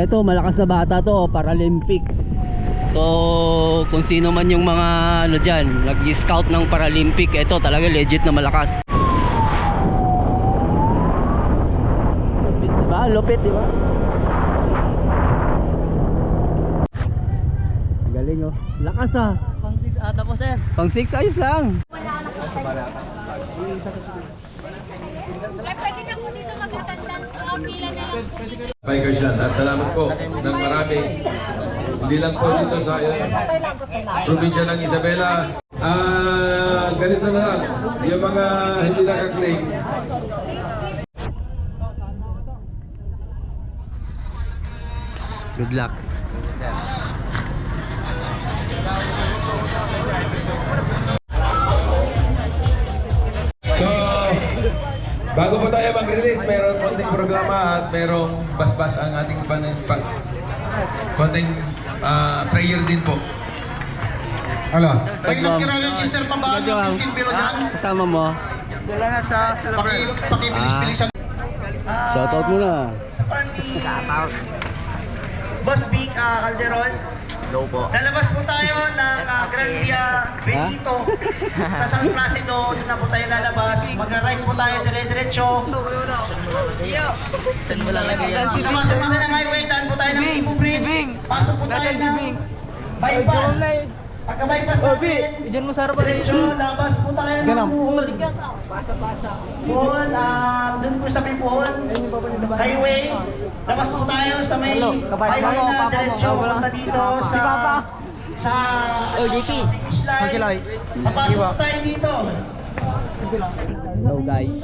Eto, malakas na bata to, Paralympic. So kung sino man yung mga ano dyan, nag-scout ng Paralympic, eto talaga legit na malakas. Lupit diba? Lupit diba? Galing oh. Lakas ah. Pang 6 ata po sir. Pang 6 ayos lang. Ay, pwede na po dito mag-attendance o pila na lang. Bikers yan at salamat po ng marami. Hindi lang po dito sa probinsya ng Isabela. Ganito na lang, yung mga hindi naka-claim. Good luck. So, bago po tayo mag-release, mayroon konting programa at mayroong basbas ang ating konting prayer din po. Hala. May nagkira register pa ba ng 15 bilo dyan? Kasama mo. Salamat sa Pakibilis-bilisan. Shoutout muna. Boss Vic Calderon. Hello po. Lalabas po tayo ng Grand Via Benito sa San Placido. Doon na po tayo lalabas. Mag-ride po tayo dire-diretso. Saan mo lalagay yan? Pumasok natin ang highway. Daan po tayo ng Cebu Bridge. Pasok po tayo ng bypass. Pagka-bypass natin, Diyan mo sa harapan. diretso, labas po tayo ng Puhol. Puhol, doon po sa may Puhol highway. Labas po tayo sa may highway na diretso. Punta dito sa finish line. Papasok po tayo dito. Hello guys.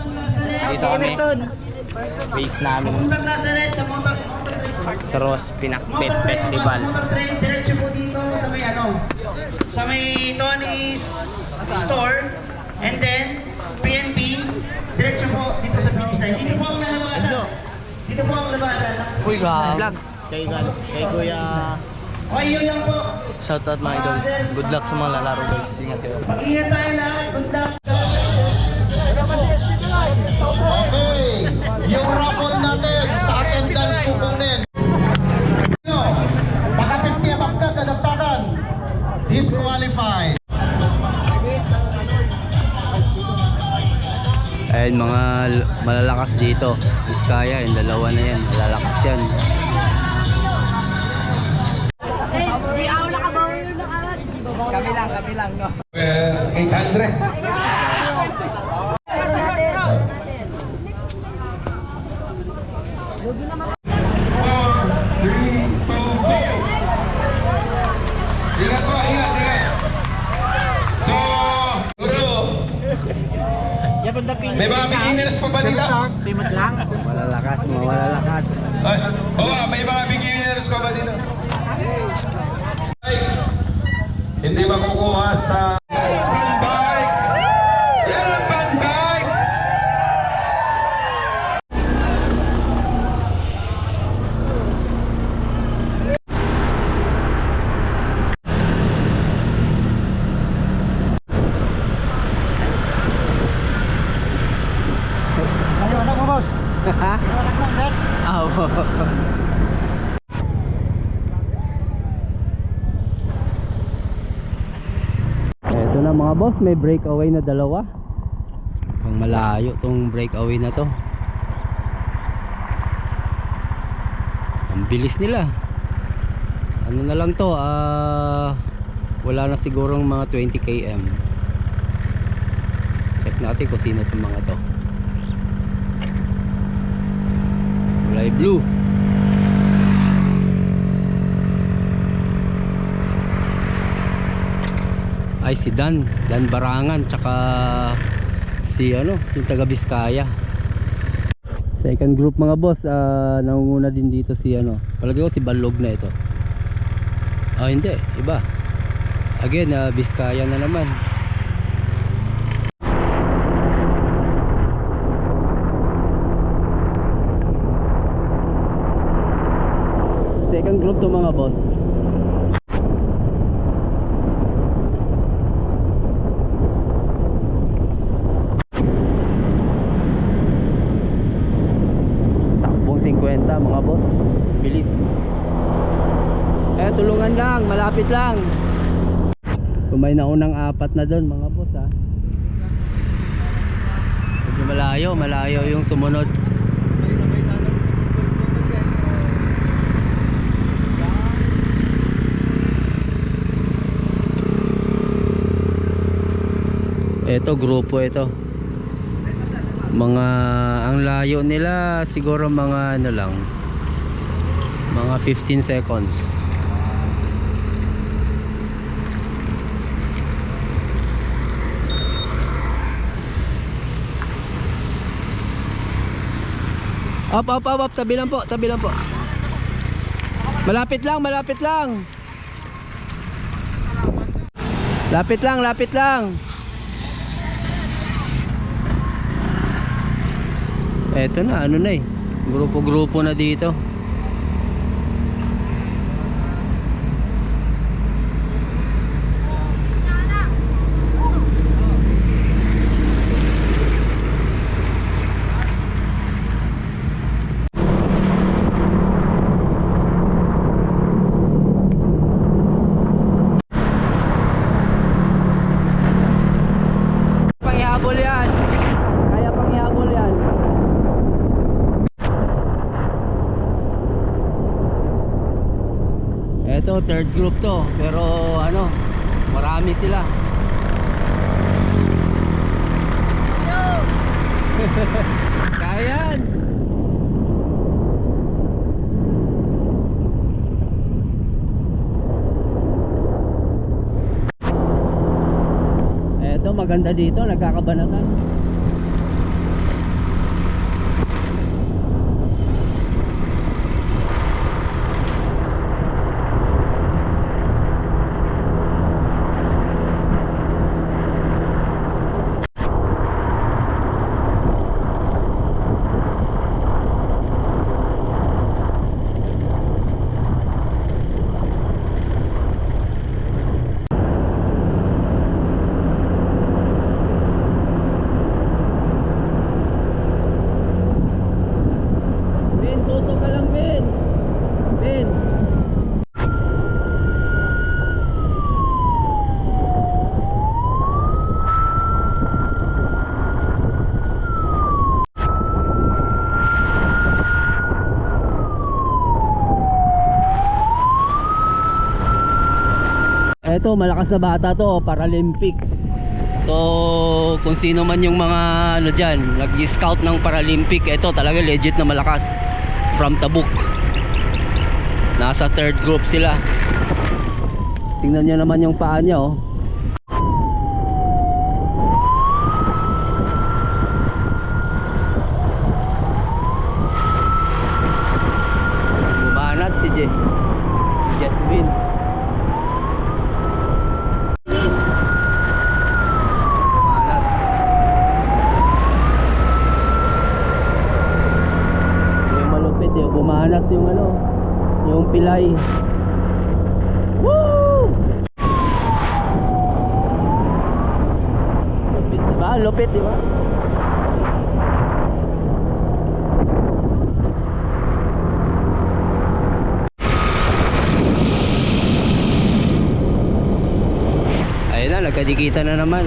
Dito kami. Base namin Motor Nazareth sa motor sa Ross Pinakbet Festival. Motor train, diretso po dito sa may sa may Tony's store, and then PNB, diretso po dito sa finish line. Dito po ang labasan. Dito po ang labasan. Uy, vlog. Kay Kuya. Okay, yun lang po. Shoutout mga idol. Good luck sa mga lalaro guys. Ingat kayo. Mag-ingat tayo lahat. Good luck. Okay. Yung raffle natin sa attendance kukunin. Baka 50 above ka, kadagdagan. Disqualified. Ayun mga malalakas dito. Biskaya, yung dalawa na yan. Malalakas yan. Kami lang, no? 800. Ingat po, ingat. So, Guru, may mga beginners pa ba dito? Malalakas, malalakas. May mga beginners pa ba dito? Hindi makukuha sa bike. Yan ang bike. Ha? Eto na mga boss, may breakaway na dalawa. Pang malayo tong breakaway na to. Ang bilis nila. Ano na lang to, wala na sigurong mga 20 km. Check natin kung sino itong mga to. Kulay blue. Ay si Dan Barangan, tsaka si yung taga Biskaya. Second group mga boss, nangunguna din dito si palagi ko si Balog na ito. Hindi, iba. Again, Biskaya na naman. Second group to mga boss. Takbong 50 mga boss. Bilis. tulungan lang, malapit lang. Kung may naunang apat na doon mga boss ha. Medyo malayo yung sumunod. Ito grupo ito. Mga ang layo nila siguro mga ano lang. Mga 15 seconds. Up, tabi lang po. Malapit lang. Lapit lang. Eto na, ano na eh. Grupo-grupo na dito. Panghihabol yan. Kaya panghihabol yan. Ito third group to, pero ano, marami sila. Kaya yan. Eto maganda dito, nagkakabanatan. Ito malakas na bata to, Paralympic. So kung sino man yung mga ano dyan, nag-scout ng Paralympic, ito talaga legit na malakas. From Tabuk. Nasa third group sila. Tingnan nyo naman yung paa niya oh. Bumanat si Jasmine. Bumanat yung ano, yung pilay. Woo! Lupit diba? Lupit diba? Ayun na, nagkadikita na naman.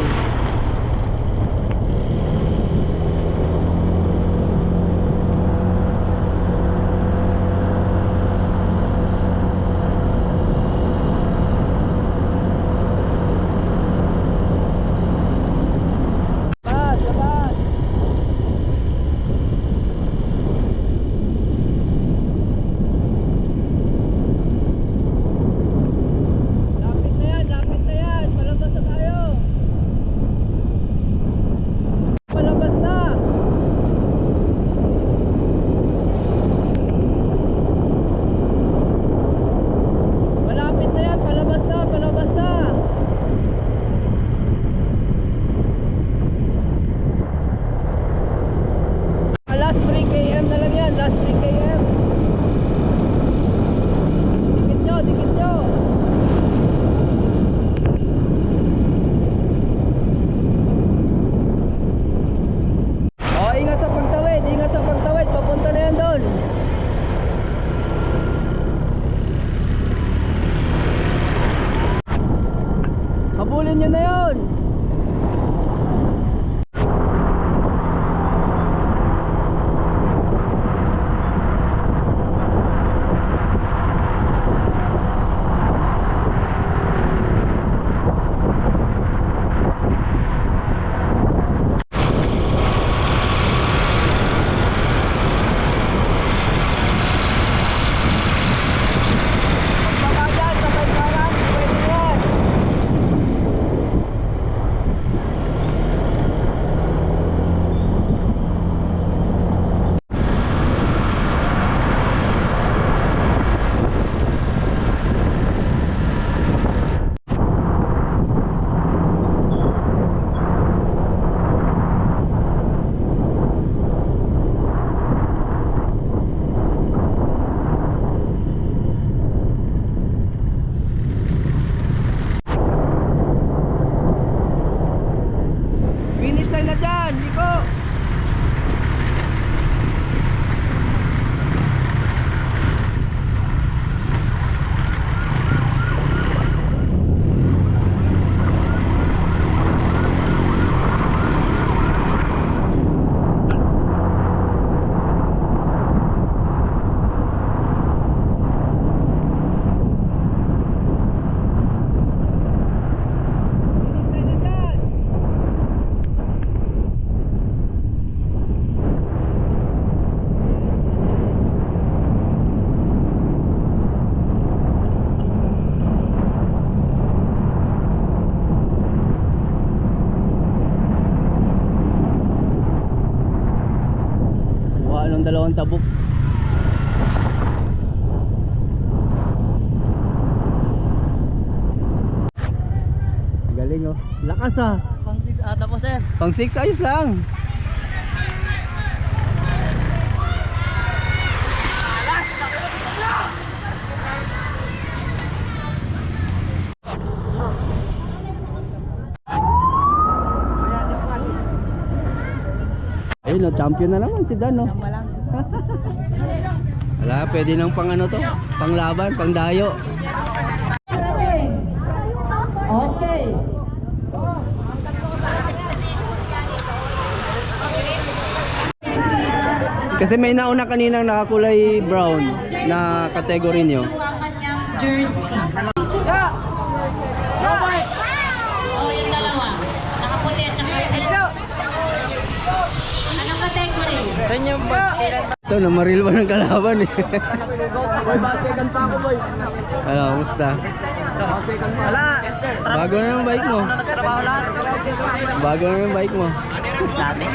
Ayun, yun na yun. Finish line na dyan, Nico! Ng dalawang tabok. Galing oh. Lakas ah. Pang 6 ata po sir. Pang 6 ayos lang. Ayun oh, champion na naman si Dan oh. Wala, pwede nang pang ano to, pang laban, pang dayo. Okay. Kasi may nauna kaninang nakakulay brown na category nyo. Jersey. Oh, yung dalawa. Nakaputi at saka anong category? Saan yung pagkilan? Ito, namaril ba ng kalaban eh. Boy, basekan pa ako boy. Ano, kumusta? Basekan pa. Wala. Bago na yung bike mo. Trabaho lahat. Bago na yung bike mo. Dati.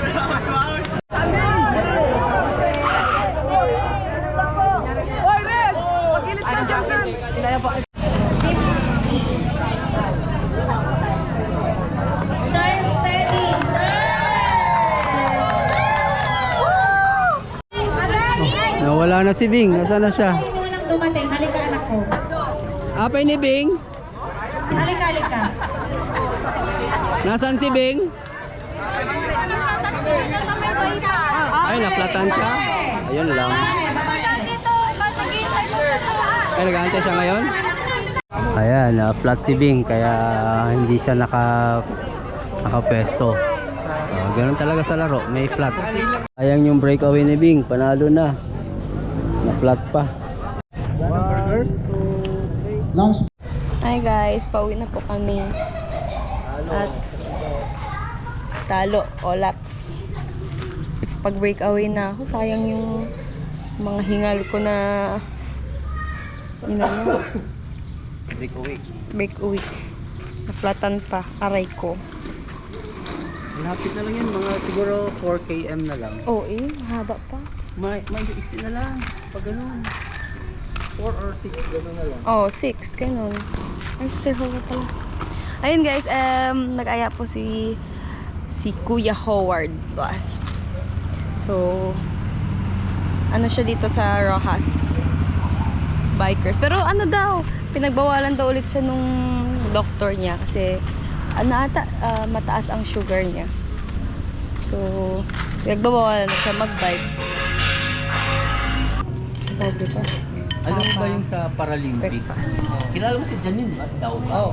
Sir Teddy. Nawala na si Bing. Nasaan na siya? Ay, munang dumating. Halika anak ko. Apay ni Bing? Halika, halika. Nasaan si Bing? Ay, naplatan siya. Ayun lang. Ay, nag-aantay siya ngayon? Ayan, flat si Bing. Kaya hindi siya nakapesto. Ganun talaga sa laro. May flat. Ayang yung breakaway ni Bing. Panalo na. Na-flat pa. Last Hi guys, pauwi na po kami. At talo o lats. Pag breakaway na ako, sayang yung mga hingal ko na breakaway. Naflatan pa, aray ko. Lapit na lang yan. Mga siguro 4 km na lang. Oo mahaba pa. May isi na lang. Pag ganun. 4 or 6 ganun na lang. Oh, 6, ganun. Ay, si Sir Howard pala. Ayun guys, nag-aya po si Kuya Howard Bus. So, ano siya dito sa Rojas Bikers. Pero ano daw, pinagbawalan daw ulit siya nung doktor niya kasi mataas ang sugar niya. So, pinagbawalan na siya mag-bike. Sabi pa. Alam mo ba yung sa Paralympic? Breakfast. Kilala mo si Janine ba? Daw ba? Oh.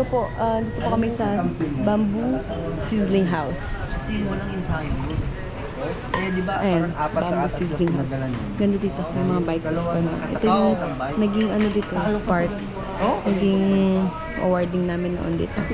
Ito po, dito po kami sa Bamboo Sizzling House. Kasi walang ensayo. Eh, di ba? Ayan, Bamboo Sizzling House. Ganda dito, may mga bikers pa na. Ito yung naging ano dito, part. Naging awarding namin noon dito.